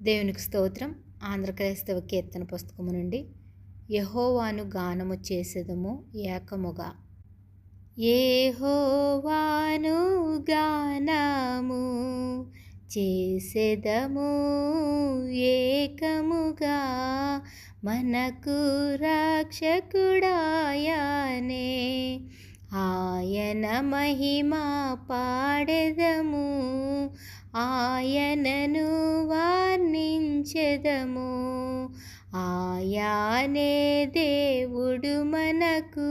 దేవునికి స్తోత్రం. ఆంధ్ర క్రైస్తవ కీర్తన పుస్తకము నుండి యెహోవాను గానము చేసెదము ఏకముగా. యెహోవాను గానము చేసెదము ఏకముగా, మనకు రక్షకుడాయనే. ఆయన మహిమ పాడెదము, ఆయనను వర్ణించెదము. ఆయనే దేవుడు మనకు,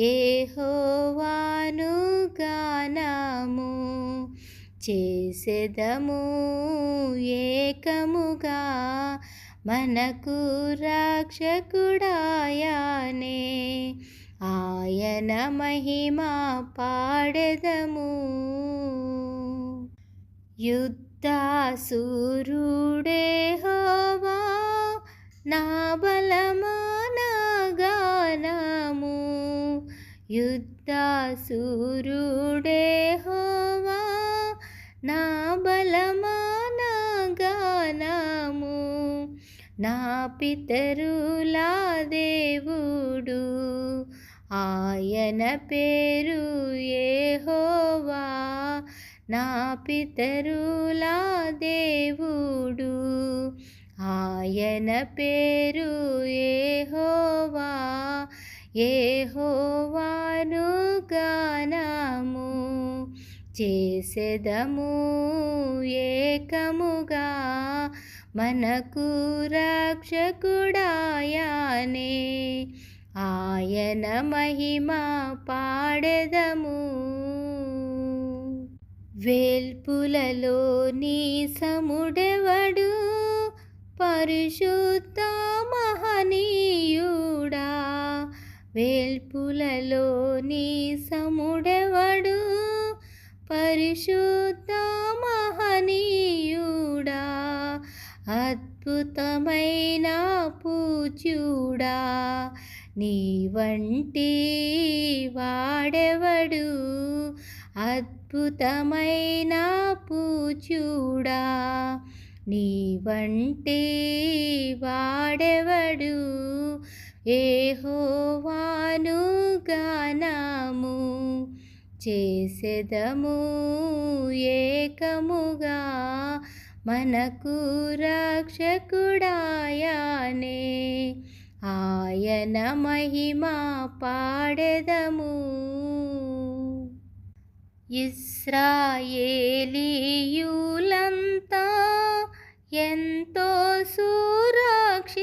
యెహోవాను గానము చేసెదము ఏకముగా, మనకు రక్షకుడాయనే. ఆయన మహిమ పాడెదము. యుద్ధాసురుడే యెహోవా, నా బలమా నా గానము. యుద్ధాసురుడే యెహోవా, నా బలమా నా గానము. నా పితరుల దేవుడు, ఆయన పేరు యెహోవా. నా పితరుల దేవుడు, ఆయన పేరు యెహోవా. యెహోవాను గానము చేసెదము ఏకముగా, మనకు రక్షకుడాయనే. ఆయన మహిమ పాడెదము. వేల్పులలోని సముడెవడు, పరిశుద్ధ మహనీయుడా. వేల్పులలోని సముడెవడు, పరిశుద్ధ మహనీయుడా. అద్భుతమైన పూజ్యుడా, నీ వంటి వాడెవడు. అద్భుతమైన పూజ్యుడా, నీ వంటి వాడెవడు. యెహోవాను గానము చేసెదము ఏకముగా, మనకు రక్షకుడాయనే. ఆయన మహిమ పాడెదము. ఇశ్రాయేలీయులంతా ఎంతో సురక్షితముగా.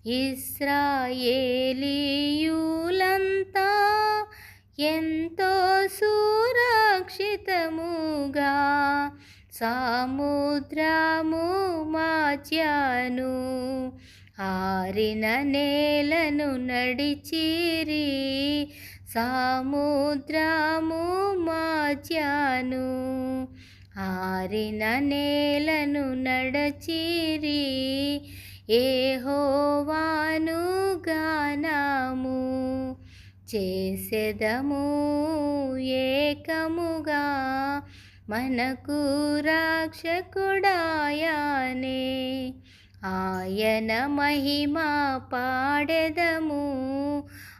ఇశ్రాయేలీయులంతా ఎంతో సురక్షితముగా, సముద్రము మధ్యను ఆరిన నేలను నడిచిరి. సముద్రము మధ్యను ఆరిన నేలను నడచిరి. యెహోవాను గానము చేసెదము ఏకముగా, మనకు రక్షకుడాయనే. ఆయన మహిమ పాడెదము,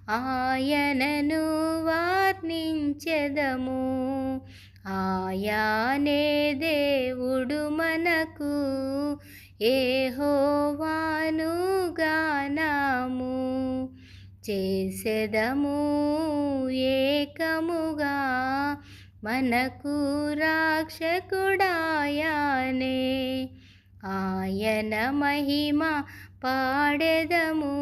ఆయనను వర్ణించెదము. ఆయనే దేవుడు మనకు, యెహోవాను గానము చేసెదము ఏకముగా, మనకు రక్షకుడాయనే. ఆయన మహిమ పాడెదము.